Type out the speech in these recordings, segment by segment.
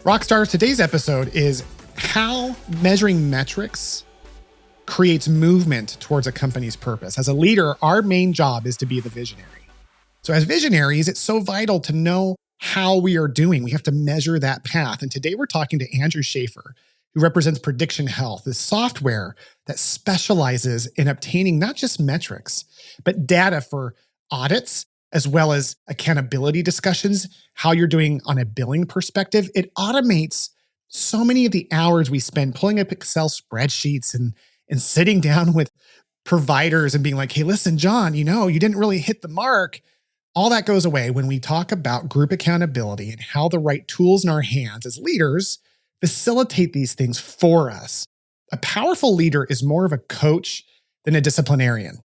Rockstar, today's episode is how measuring metrics creates movement towards a company's purpose. As a leader, our main job is to be the visionary. So as visionaries, it's so vital to know how we are doing. We have to measure that path. And today we're talking to Andrew Schaefer, who represents Prediction Health, the software that specializes in obtaining not just metrics, but data for audits, as well as accountability discussions, how you're doing on a billing perspective. It automates so many of the hours we spend pulling up Excel spreadsheets and sitting down with providers and being like, hey, listen, John, you didn't really hit the mark. All that goes away when we talk about group accountability and how the right tools in our hands as leaders facilitate these things for us. A powerful leader is more of a coach than a disciplinarian.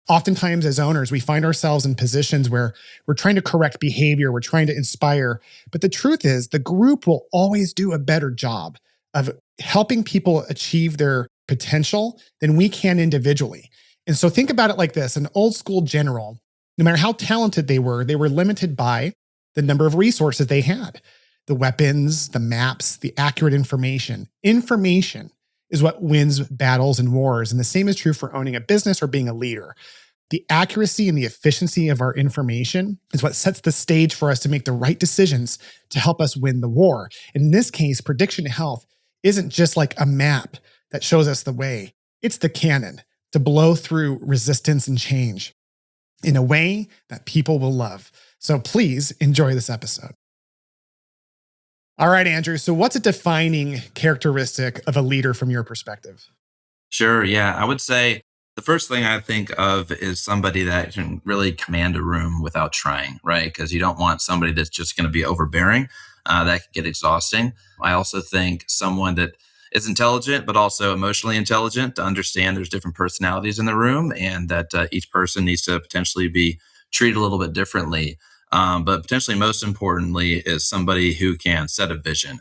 Oftentimes as owners, we find ourselves in positions where we're trying to correct behavior, we're trying to inspire, but the truth is the group will always do a better job of helping people achieve their potential than we can individually. And so think about it like this: an old school general, no matter how talented they were limited by the number of resources they had. The weapons, the maps, the accurate information. Information is what wins battles and wars. And the same is true for owning a business or being a leader. The accuracy and the efficiency of our information is what sets the stage for us to make the right decisions to help us win the war. In this case, Prediction Health isn't just like a map that shows us the way. It's the cannon to blow through resistance and change in a way that people will love. So please enjoy this episode. All right, Andrew. So what's a defining characteristic of a leader from your perspective? Sure. Yeah. I would say the first thing I think of is somebody that can really command a room without trying, right? Because you don't want somebody that's just going to be overbearing. That can get exhausting. I also think someone that is intelligent, but also emotionally intelligent to understand there's different personalities in the room and that each person needs to potentially be treated a little bit differently. But potentially most importantly is somebody who can set a vision,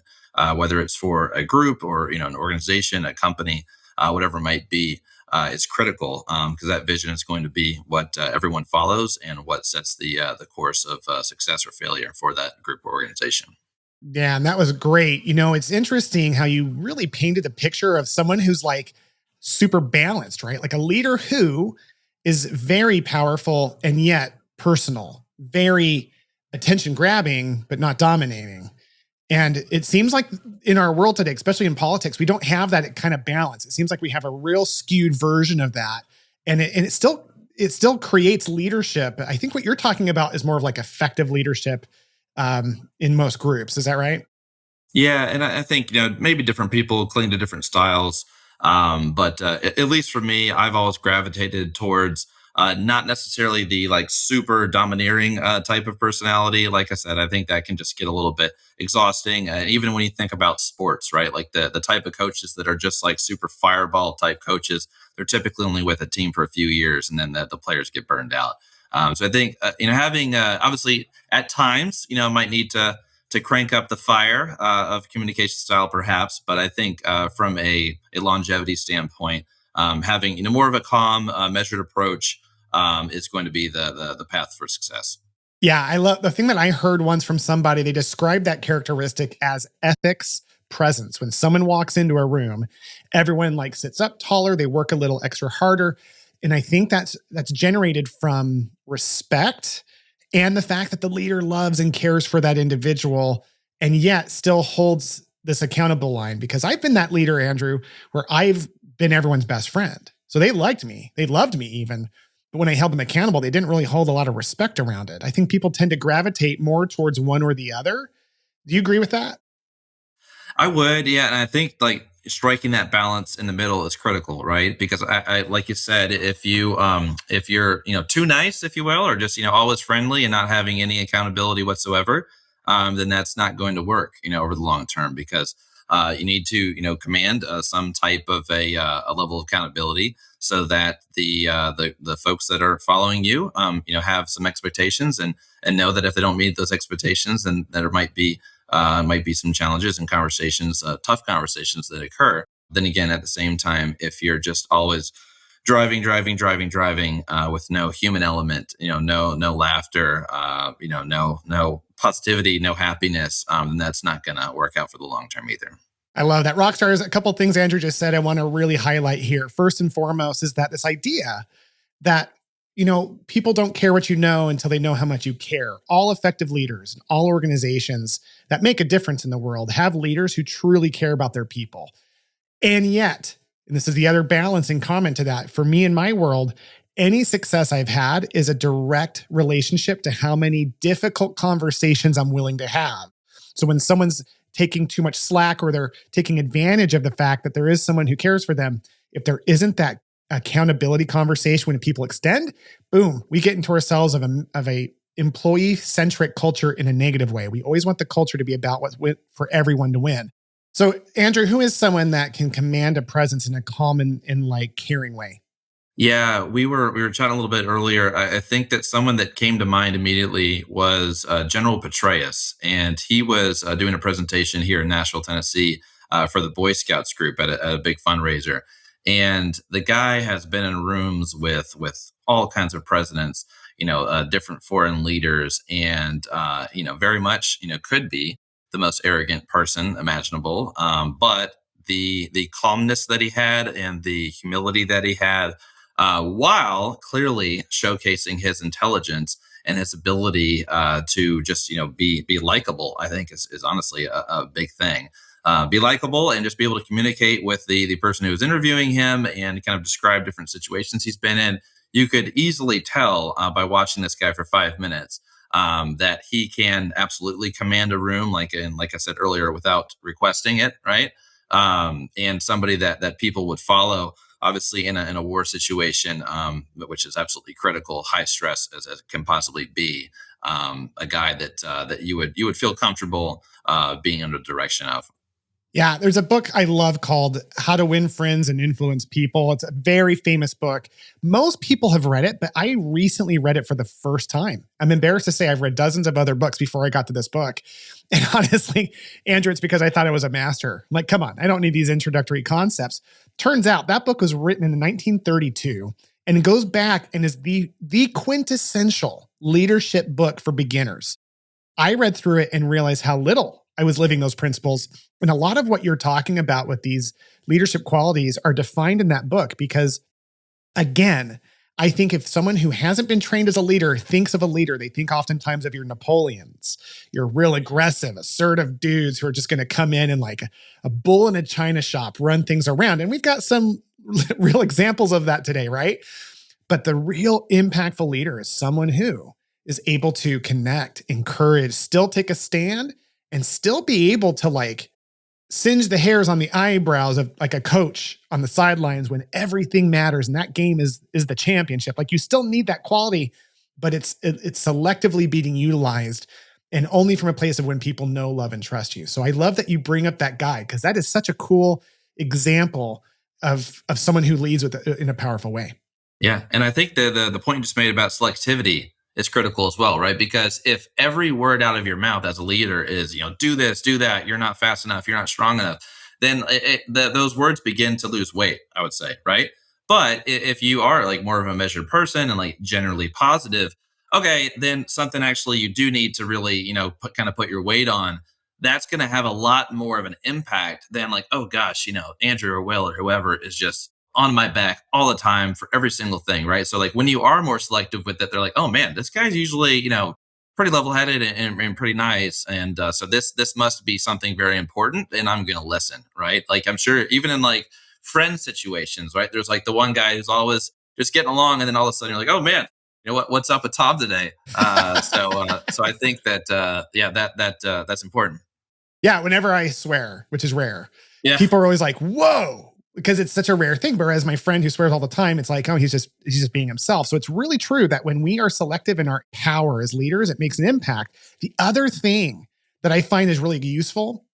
whether it's for a group or an organization, a company, whatever it might be. Is critical because that vision is going to be what everyone follows and what sets the course of success or failure for that group or organization. Yeah, and that was great. It's interesting how you really painted a picture of someone who's like super balanced, right? Like a leader who is very powerful and yet personal, very attention grabbing, but not dominating. And it seems like in our world today, especially in politics, we don't have that kind of balance. It seems like we have a real skewed version of that. And it still creates leadership. I think what you're talking about is more of like effective leadership in most groups. Is that right? Yeah, and I think maybe different people cling to different styles, but at least for me, I've always gravitated towards not necessarily the like super domineering type of personality. Like I said, I think that can just get a little bit exhausting. Even when you think about sports, right? Like the type of coaches that are just like super fireball type coaches, they're typically only with a team for a few years, and then the players get burned out. So I think having obviously at times might need to crank up the fire of communication style, perhaps. But I think from a longevity standpoint, having more of a calm, measured approach is going to be the path for success. Yeah, I love the thing that I heard once from somebody. They described that characteristic as ethics presence. When someone walks into a room, everyone like sits up taller, they work a little extra harder. And I think that's generated from respect and the fact that the leader loves and cares for that individual and yet still holds this accountable line. Because I've been that leader, Andrew, where I've been everyone's best friend. So they liked me. They loved me even. But when I held them accountable, they didn't really hold a lot of respect around it. I think people tend to gravitate more towards one or the other. Do you agree with that? I would, yeah, and I think like striking that balance in the middle is critical, right? Because I like you said, if you're too nice, if you will, or just always friendly and not having any accountability whatsoever, then that's not going to work, over the long term. Because you need to command some type of a level of accountability so that the folks that are following you have some expectations and know that if they don't meet those expectations, then there might be some challenges and conversations, tough conversations that occur. Then again, at the same time, if you're just always driving with no human element, no laughter, no positivity, no happiness, then that's not going to work out for the long term either. I love that. Rockstar is a couple of things Andrew just said I want to really highlight here. First and foremost is that this idea that, people don't care what you know until they know how much you care. All effective leaders and all organizations that make a difference in the world have leaders who truly care about their people. And yet, and this is the other balancing comment to that, for me in my world, any success I've had is a direct relationship to how many difficult conversations I'm willing to have. So when someone's taking too much slack or they're taking advantage of the fact that there is someone who cares for them, if there isn't that accountability conversation when people extend, boom, we get into ourselves of a employee-centric culture in a negative way. We always want the culture to be about what's for everyone to win. So, Andrew, who is someone that can command a presence in a calm and like caring way? Yeah, we were chatting a little bit earlier. I think that someone that came to mind immediately was General Petraeus, and he was doing a presentation here in Nashville, Tennessee, for the Boy Scouts group at a big fundraiser. And the guy has been in rooms with all kinds of presidents, different foreign leaders, and very much could be the most arrogant person imaginable. But the calmness that he had and the humility that he had, while clearly showcasing his intelligence and his ability to just be likable, I think is honestly a big thing. Be likable and just be able to communicate with the person who was interviewing him and kind of describe different situations he's been in. You could easily tell by watching this guy for 5 minutes that he can absolutely command a room, like I said earlier, without requesting it, right? And somebody that people would follow, obviously in a war situation, which is absolutely critical, high stress as it can possibly be. A guy that you would feel comfortable being under the direction of. Yeah, there's a book I love called How to Win Friends and Influence People. It's a very famous book. Most people have read it, but I recently read it for the first time. I'm embarrassed to say I've read dozens of other books before I got to this book. And honestly, Andrew, it's because I thought it was a master. Like, come on, I don't need these introductory concepts. Turns out that book was written in 1932 and it goes back and is the quintessential leadership book for beginners. I read through it and realized how little I was living those principles. And a lot of what you're talking about with these leadership qualities are defined in that book because, again, I think if someone who hasn't been trained as a leader thinks of a leader, they think oftentimes of your Napoleons, your real aggressive, assertive dudes who are just going to come in and like a bull in a china shop, run things around. And we've got some real examples of that today, right? But the real impactful leader is someone who is able to connect, encourage, still take a stand, and still be able to like singe the hairs on the eyebrows of like a coach on the sidelines when everything matters and that game is the championship. Like you still need that quality, but it's selectively being utilized and only from a place of when people know, love, and trust you. So I love that you bring up that guy because that is such a cool example of someone who leads in a powerful way. Yeah, and I think the point you just made about selectivity is critical as well, right? Because if every word out of your mouth as a leader is, do this, do that, you're not fast enough, you're not strong enough, then those words begin to lose weight, I would say, right? But if you are like more of a measured person and like generally positive, okay, then something actually you do need to really, put your weight on. That's going to have a lot more of an impact than like, oh gosh, Andrew or Will or whoever is just on my back all the time for every single thing, right? So like when you are more selective with it, they're like, oh man, this guy's usually pretty level-headed and pretty nice, and so this must be something very important, and I'm gonna listen, right? Like I'm sure even in like friend situations, right? There's like the one guy who's always just getting along, and then all of a sudden you're like, oh man, what's up with Tom today? So I think that that's important. Yeah, whenever I swear, which is rare, Yeah. people are always like, whoa, because it's such a rare thing. Whereas my friend who swears all the time, it's like, oh, he's just being himself. So it's really true that when we are selective in our power as leaders, it makes an impact. The other thing that I find is really useful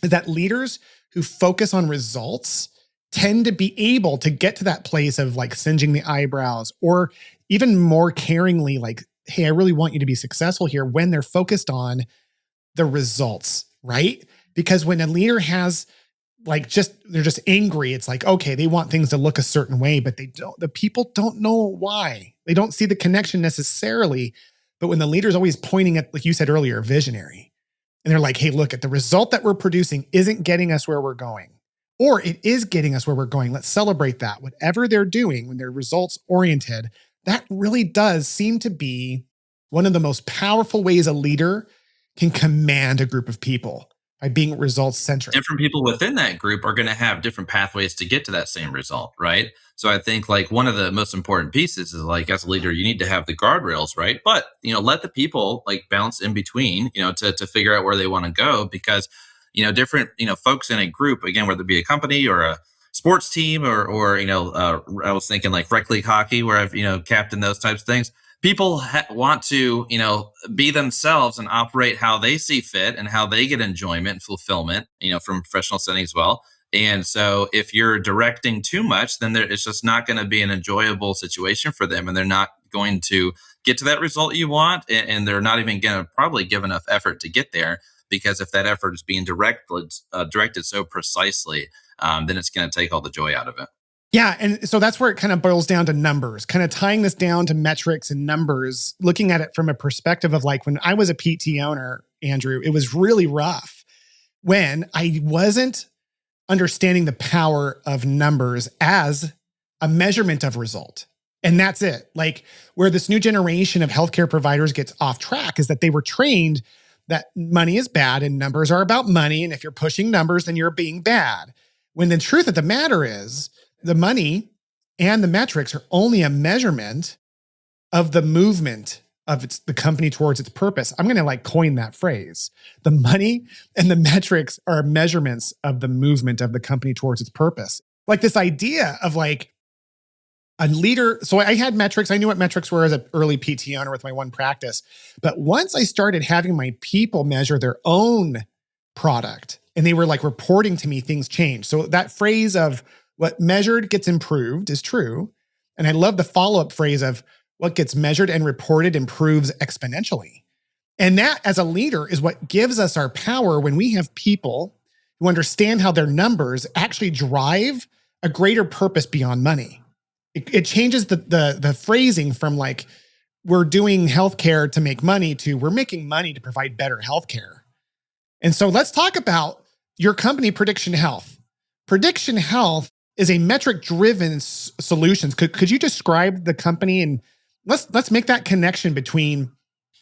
is that leaders who focus on results tend to be able to get to that place of like singeing the eyebrows or even more caringly, like, hey, I really want you to be successful here when they're focused on the results, right? Because when a leader has they're just angry. It's like, okay, they want things to look a certain way, but the people don't know why. They don't see the connection necessarily But when the leader's always pointing at, like you said earlier, visionary, and they're like, hey, look, at the result that we're producing isn't getting us where we're going, or it is getting us where we're going. Let's celebrate that. Whatever they're doing, when they're results oriented, that really does seem to be one of the most powerful ways a leader can command a group of people, by being results centric. Different people within that group are going to have different pathways to get to that same result, right? So I think like one of the most important pieces is like as a leader, you need to have the guardrails, right? But let the people like bounce in between, to figure out where they want to go because different folks in a group, again, whether it be a company or a sports team or I was thinking like rec league hockey where I've captained those types of things. People want to be themselves and operate how they see fit and how they get enjoyment and fulfillment from professional setting as well. And so if you're directing too much, then it's just not going to be an enjoyable situation for them, and they're not going to get to that result you want, and they're not even going to probably give enough effort to get there, because if that effort is being directed so precisely, then it's going to take all the joy out of it. Yeah. And so that's where it kind of boils down to numbers, kind of tying this down to metrics and numbers, looking at it from a perspective of like when I was a PT owner, Andrew, it was really rough when I wasn't understanding the power of numbers as a measurement of result. And that's it. Like where this new generation of healthcare providers gets off track is that they were trained that money is bad and numbers are about money. And if you're pushing numbers, then you're being bad. When the truth of the matter is, the money and the metrics are only a measurement of the movement of the company towards its purpose. I'm going to like coin that phrase. The money and the metrics are measurements of the movement of the company towards its purpose. Like this idea of like a leader. So I had metrics. I knew what metrics were as an early PT owner with my one practice. But once I started having my people measure their own product and they were like reporting to me, things changed. So that phrase of what measured gets improved is true. And I love the follow-up phrase of what gets measured and reported improves exponentially. And that as a leader is what gives us our power when we have people who understand how their numbers actually drive a greater purpose beyond money. It changes the phrasing from like, we're doing healthcare to make money to we're making money to provide better healthcare. And so let's talk about your company, Prediction Health. Prediction Health is a metric-driven solutions. Could you describe the company and let's make that connection between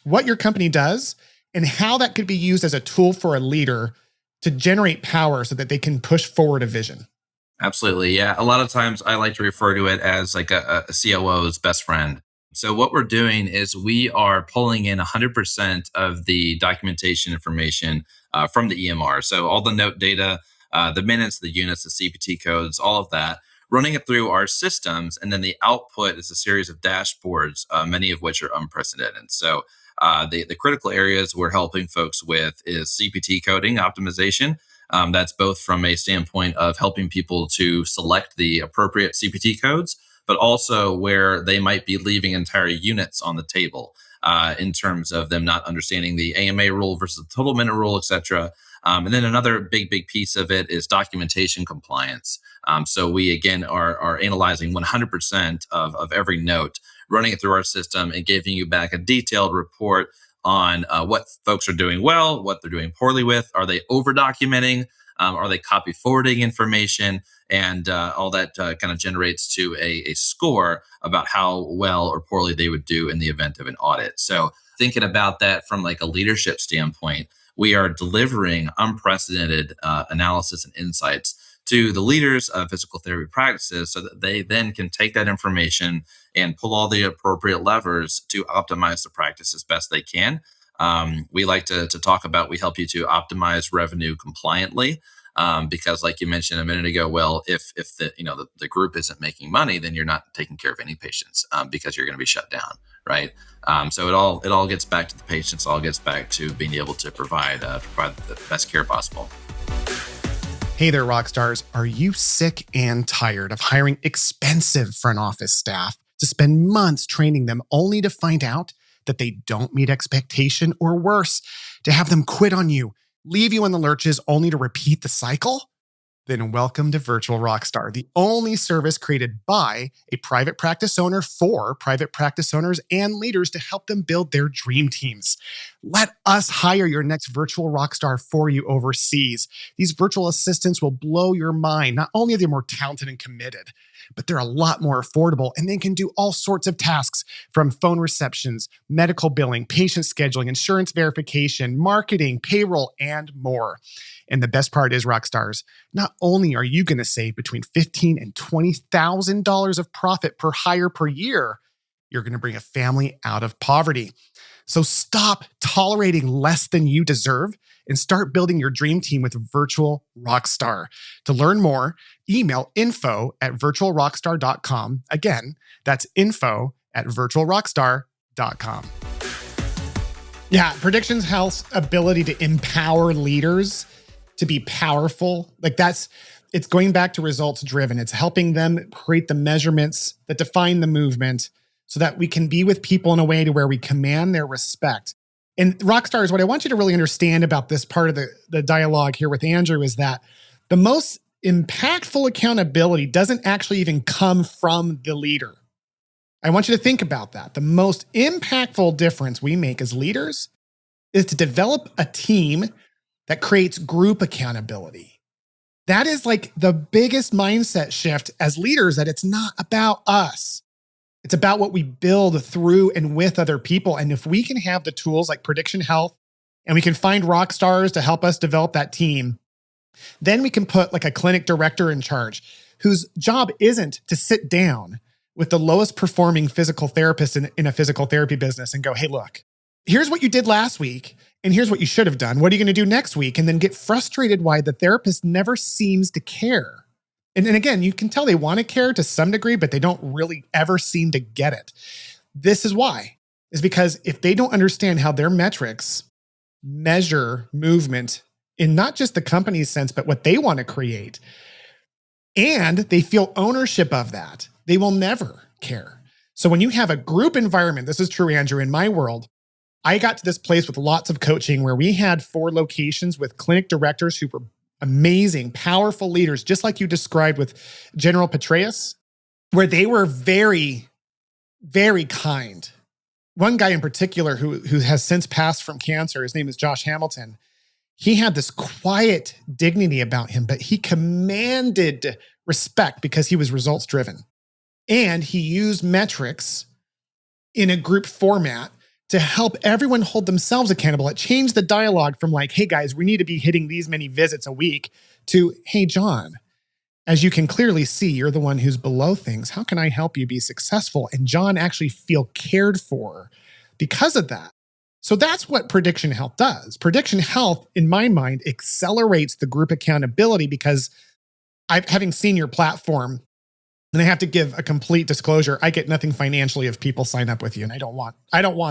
what your company does and how that could be used as a tool for a leader to generate power so that they can push forward a vision? Absolutely. Yeah. A lot of times I like to refer to it as like a COO's best friend. So what we're doing is we are pulling in 100% of the documentation information from the EMR. So all the note data, the minutes, the units, the CPT codes, all of that, running it through our systems. And then the output is a series of dashboards, many of which are unprecedented. So the critical areas we're helping folks with is CPT coding optimization. That's both from a standpoint of helping people to select the appropriate CPT codes, but also where they might be leaving entire units on the table in terms of them not understanding the AMA rule versus the total minute rule, et cetera. And then another big piece of it is documentation compliance. So we, again, are analyzing 100% of every note, running it through our system and giving you back a detailed report on what folks are doing well, what they're doing poorly with. Are they over documenting? Are they copy forwarding information? And all that kind of generates to a score about how well or poorly they would do in the event of an audit. So thinking about that from like a leadership standpoint, we are delivering unprecedented analysis and insights to the leaders of physical therapy practices so that they then can take that information and pull all the appropriate levers to optimize the practice as best they can. We like to talk about, we help you to optimize revenue compliantly. Because like you mentioned a minute ago, well, if the group isn't making money, then you're not taking care of any patients because you're going to be shut down, right? So it all gets back to the patients, all gets back to being able to provide the best care possible. Hey there, Rockstars. Are you sick and tired of hiring expensive front office staff to spend months training them only to find out that they don't meet expectation, or worse, to have them quit on you, leave you in the lurches only to repeat the cycle? Then welcome to Virtual Rockstar, the only service created by a private practice owner for private practice owners and leaders to help them build their dream teams. Let us hire your next virtual rockstar for you overseas. These virtual assistants will blow your mind. Not only are they more talented and committed, but they're a lot more affordable, and they can do all sorts of tasks from phone receptions, medical billing, patient scheduling, insurance verification, marketing, payroll, and more. And the best part is, Rockstars, not only are you going to save between $15,000 and $20,000 of profit per hire per year, you're going to bring a family out of poverty. So stop tolerating less than you deserve and start building your dream team with Virtual Rockstar. To learn more, email info@virtualrockstar.com. Again, that's info@virtualrockstar.com. Yeah, Predictions Health's ability to empower leaders to be powerful, it's going back to results driven. It's helping them create the measurements that define the movement so that we can be with people in a way to where we command their respect. And Rockstars, what I want you to really understand about this part of the dialogue here with Andrew is that the most impactful accountability doesn't actually even come from the leader. I want you to think about that. The most impactful difference we make as leaders is to develop a team that creates group accountability. That is like the biggest mindset shift as leaders, that it's not about us. It's about what we build through and with other people. And if we can have the tools like Prediction Health, and we can find rock stars to help us develop that team, then we can put like a clinic director in charge whose job isn't to sit down with the lowest performing physical therapist in a physical therapy business and go, hey, look, here's what you did last week, and here's what you should have done. What are you going to do next week? And then get frustrated why the therapist never seems to care. And again, you can tell they want to care to some degree, but they don't really ever seem to get it. This is why. Is because if they don't understand how their metrics measure movement in not just the company's sense, but what they want to create, and they feel ownership of that, they will never care. So when you have a group environment, this is true, Andrew, in my world, I got to this place with lots of coaching where we had 4 locations with clinic directors who were amazing, powerful leaders, just like you described with General Petraeus, where they were very, very kind. One guy in particular who has since passed from cancer, his name is Josh Hamilton. He had this quiet dignity about him, but he commanded respect because he was results driven. And he used metrics in a group format to help everyone hold themselves accountable. It changed the dialogue from like, hey guys, we need to be hitting these many visits a week to, hey John, as you can clearly see, you're the one who's below things. How can I help you be successful? And John actually feel cared for because of that. So that's what Prediction Health does. Prediction Health, in my mind, accelerates the group accountability because having seen your platform, and I have to give a complete disclosure, I get nothing financially if people sign up with you. And I don't want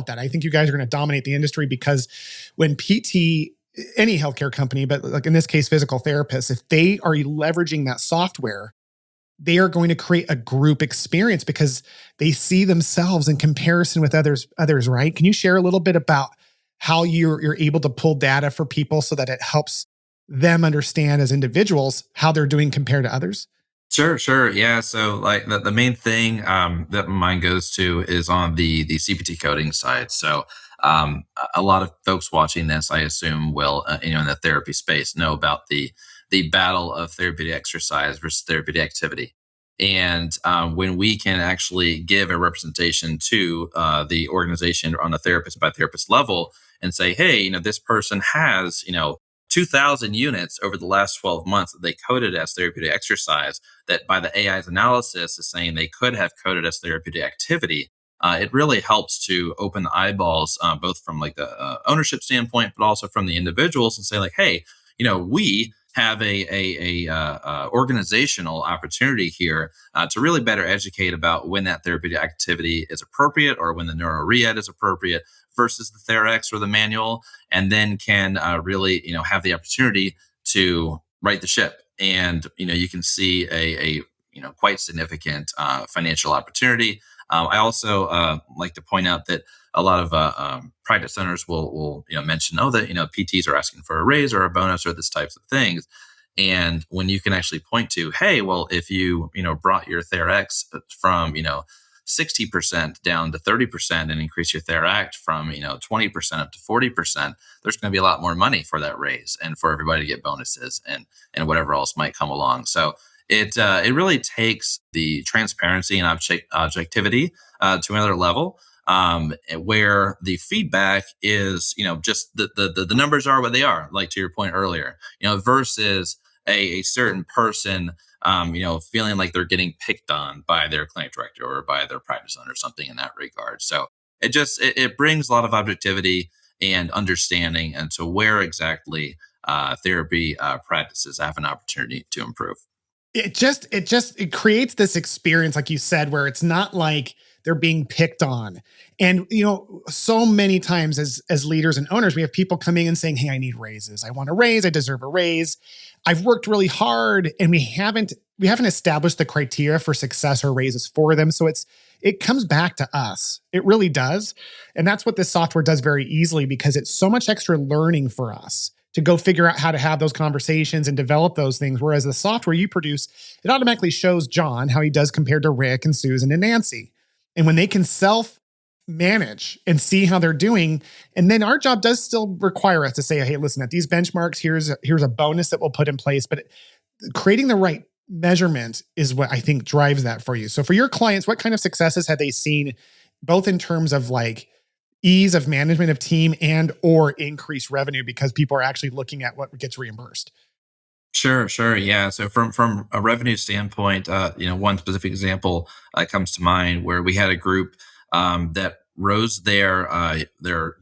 that. I think you guys are going to dominate the industry because when PT, any healthcare company, but like in this case, physical therapists, if they are leveraging that software, they are going to create a group experience because they see themselves in comparison with others, right? Can you share a little bit about how you're able to pull data for people so that it helps them understand as individuals how they're doing compared to others? Sure. Yeah. So like the main thing that my mind goes to is on the CPT coding side. So a lot of folks watching this, I assume, will in the therapy space know about the battle of therapeutic exercise versus therapeutic activity. And when we can actually give a representation to the organization on a therapist by therapist level and say, hey, this person has 2,000 units over the last 12 months that they coded as therapeutic exercise, that by the AI's analysis is saying they could have coded as therapeutic activity. It really helps to open the eyeballs, both from like the ownership standpoint, but also from the individuals, and say like, hey, we have a organizational opportunity here to really better educate about when that therapeutic activity is appropriate or when the neuro-re-ed is appropriate versus the Therex or the manual, and then can really have the opportunity to right the ship. And you can see a quite significant financial opportunity. I also like to point out that a lot of practice owners will mention, that PTs are asking for a raise or a bonus or this types of things. And when you can actually point to, hey, well, if brought your TheraX from, 60% down to 30% and increase your TheraAct from, 20% up to 40%, there's going to be a lot more money for that raise and for everybody to get bonuses and whatever else might come along. So it really takes the transparency and objectivity to another level, where the feedback is, just the numbers are what they are, like to your point earlier, versus a certain person, feeling like they're getting picked on by their clinic director or by their practice owner or something in that regard. So it brings a lot of objectivity and understanding into where exactly therapy practices have an opportunity to improve. It creates this experience, like you said, where it's not like they're being picked on. And so many times as leaders and owners, we have people coming and saying, hey, I need raises, I want a raise, I deserve a raise, I've worked really hard. And we haven't established the criteria for success or raises for them. So it comes back to us. It really does. And that's what this software does very easily, because it's so much extra learning for us to go figure out how to have those conversations and develop those things. Whereas the software you produce, it automatically shows John how he does compared to Rick and Susan and Nancy. And when they can self manage and see how they're doing, and then our job does still require us to say, hey, listen, at these benchmarks, here's a bonus that we'll put in place. But creating the right measurement is what I think drives that for you. So for your clients, what kind of successes have they seen, both in terms of like ease of management of team and or increased revenue because people are actually looking at what gets reimbursed? Sure, yeah. So from a revenue standpoint, one specific example comes to mind where we had a group that rose their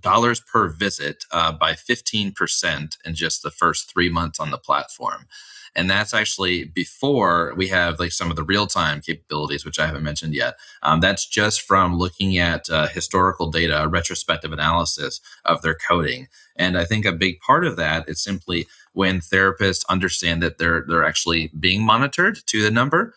dollars per visit by 15% in just the first 3 months on the platform. And that's actually before we have like some of the real time capabilities, which I haven't mentioned yet. That's just from looking at historical data, retrospective analysis of their coding. And I think a big part of that is simply when therapists understand that they're actually being monitored to the number,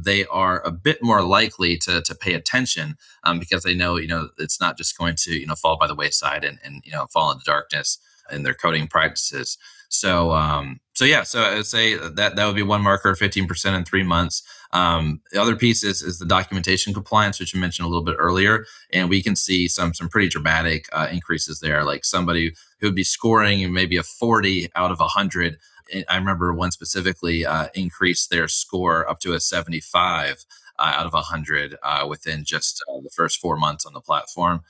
they are a bit more likely to pay attention, because they know it's not just going to fall by the wayside and fall into darkness in their coding practices. So I would say that would be one marker, 15% in 3 months. The other piece is the documentation compliance, which you mentioned a little bit earlier, and we can see some pretty dramatic increases there. Like somebody who would be scoring maybe a 40 out of 100. I remember one specifically increased their score up to a 75 out of 100 within just the first 4 months on the platform.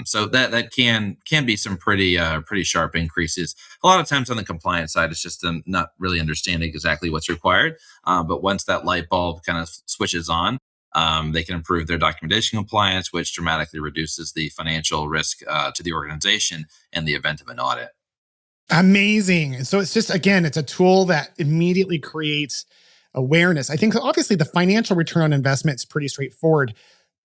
So that can be some pretty sharp increases. A lot of times on the compliance side, it's just them not really understanding exactly what's required. But once that light bulb kind of switches on, they can improve their documentation compliance, which dramatically reduces the financial risk to the organization in the event of an audit. Amazing. And so it's just, again, it's a tool that immediately creates awareness. I think obviously the financial return on investment is pretty straightforward.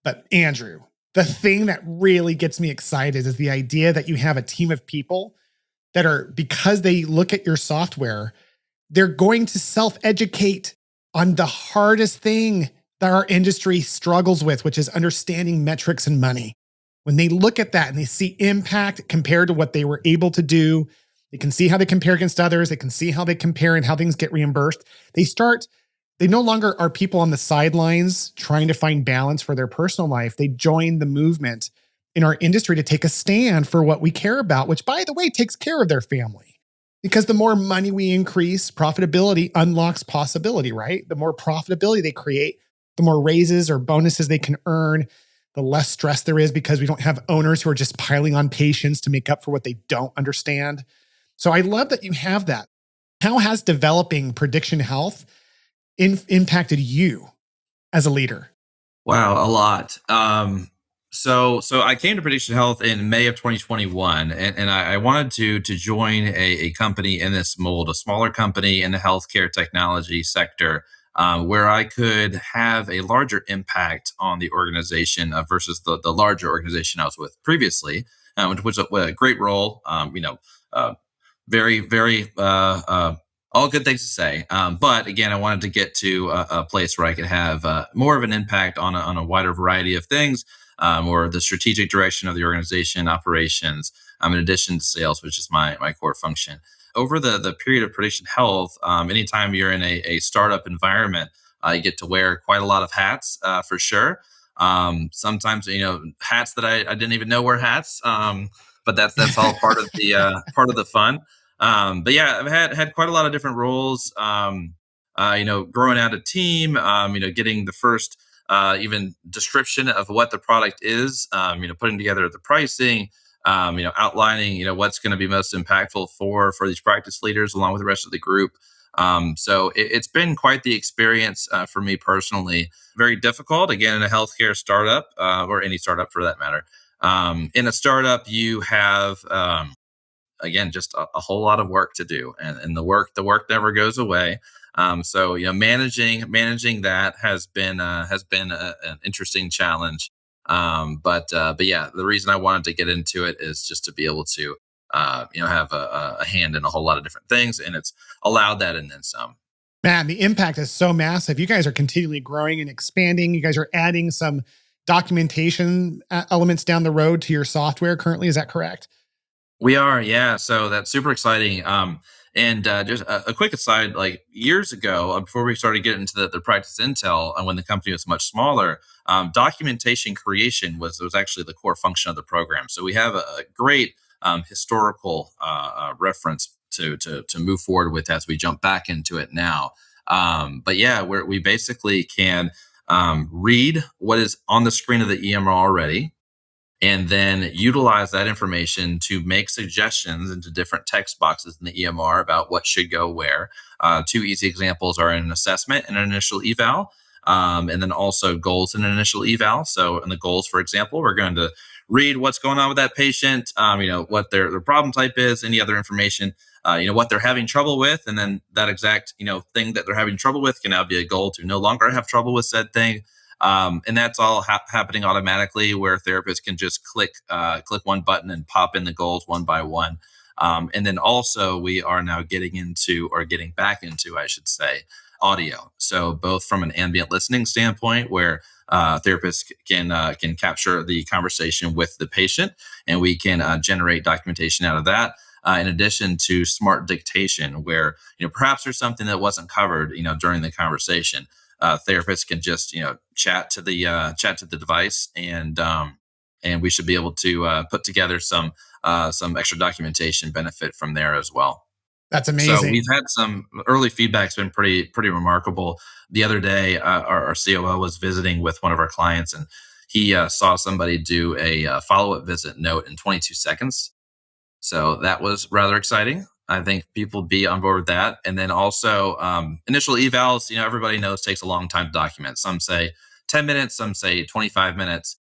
But Andrew, the thing that really gets me excited is the idea that you have a team of people that are, because they look at your software, they're going to self-educate on the hardest thing that our industry struggles with, which is understanding metrics and money. When they look at that and they see impact compared to what they were able to do, they can see how they compare against others. They can see how they compare and how things get reimbursed. They no longer are people on the sidelines trying to find balance for their personal life. They join the movement in our industry to take a stand for what we care about, which, by the way, takes care of their family. Because the more money we increase, profitability unlocks possibility, right? The more profitability they create, the more raises or bonuses they can earn, the less stress there is because we don't have owners who are just piling on patients to make up for what they don't understand. So I love that you have that. How has developing prediction health impacted you as a leader? Wow, a lot. So I came to Prediction Health in May of 2021, and I wanted to join a company in this mold, a smaller company in the healthcare technology sector, where I could have a larger impact on the organization versus the larger organization I was with previously, which was a great role. Very, all good things to say. But again, I wanted to get to a place where I could have more of an impact on a wider variety of things, or the strategic direction of the organization, operations, in addition to sales, which is my core function. over the period of prediction health, anytime you're in a startup environment, you get to wear quite a lot of hats, for sure. Sometimes, hats that I didn't even know were hats. But that's all part of the fun. But yeah, I've had quite a lot of different roles. Growing out a team, getting the first even description of what the product is, putting together the pricing, outlining, what's going to be most impactful for these practice leaders along with the rest of the group. So it's been quite the experience for me personally. Very difficult, again, in a healthcare startup, or any startup for that matter. In a startup, you have again just a whole lot of work to do, and the work never goes away. So managing that has been an interesting challenge. But yeah, the reason I wanted to get into it is just to be able to have a hand in a whole lot of different things, and it's allowed that and then some. Man, the impact is so massive. You guys are continually growing and expanding. You guys are adding some documentation elements down the road to your software currently. Is that correct? We are, yeah. So that's super exciting. And just a quick aside, like years ago, before we started getting into the practice intel, and when the company was much smaller, documentation creation was actually the core function of the program. So we have a great historical reference to move forward with as we jump back into it now. But yeah, we basically can read what is on the screen of the EMR already, and then utilize that information to make suggestions into different text boxes in the EMR about what should go where. Two easy examples are an assessment and an initial eval, and then also goals and an initial eval. So in the goals, for example, we're going to read what's going on with that patient, what their problem type is, any other information, what they're having trouble with, and then that exact, thing that they're having trouble with can now be a goal to no longer have trouble with said thing. And that's all happening automatically, where therapists can just click one button and pop in the goals one by one. And then also we are now getting back into, I should say, audio. So both from an ambient listening standpoint, where therapists can capture the conversation with the patient, and we can generate documentation out of that. In addition to smart dictation, where perhaps there's something that wasn't covered during the conversation. Therapists can just chat to the device, and we should be able to put together some extra documentation benefit from there as well. That's So amazing. we've had some early feedback's been pretty remarkable. The other day, our COO was visiting with one of our clients, and he saw somebody do a follow-up visit note in 22 seconds. So that was rather exciting. I think people be on board with that. And then also initial evals, everybody knows takes a long time to document. Some say 10 minutes, some say 25 minutes.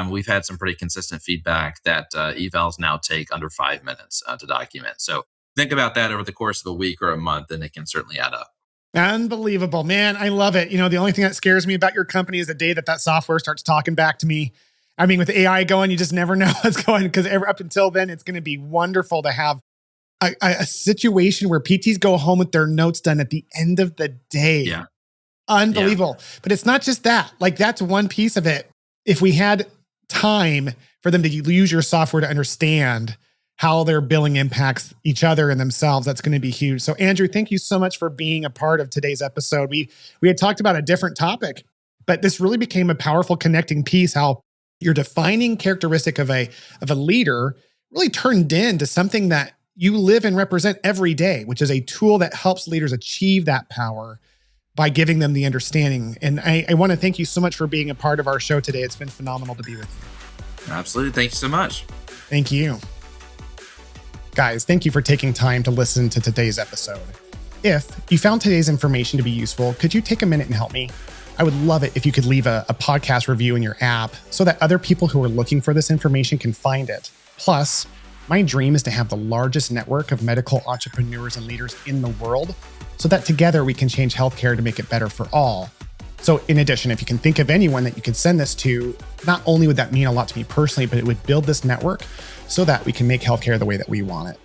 We've had some pretty consistent feedback that evals now take under 5 minutes to document. So think about that over the course of a week or a month, and it can certainly add up. Unbelievable, man. I love it. The only thing that scares me about your company is the day that software starts talking back to me. I mean, with AI going, you just never know what's going, because up until then, it's going to be wonderful to have a situation where PTs go home with their notes done at the end of the day. Yeah. Unbelievable. Yeah. But it's not just that. Like, that's one piece of it. If we had time for them to use your software to understand how their billing impacts each other and themselves, that's going to be huge. So Andrew, thank you so much for being a part of today's episode. We had talked about a different topic, but this really became a powerful connecting piece, how your defining characteristic of a leader really turned into something that you live and represent every day, which is a tool that helps leaders achieve that power by giving them the understanding. And I want to thank you so much for being a part of our show today. It's been phenomenal to be with you. Absolutely. Thank you so much. Thank you. Guys, thank you for taking time to listen to today's episode. If you found today's information to be useful, could you take a minute and help me? I would love it if you could leave a podcast review in your app so that other people who are looking for this information can find it. Plus, my dream is to have the largest network of medical entrepreneurs and leaders in the world, so that together we can change healthcare to make it better for all. So in addition, if you can think of anyone that you could send this to, not only would that mean a lot to me personally, but it would build this network so that we can make healthcare the way that we want it.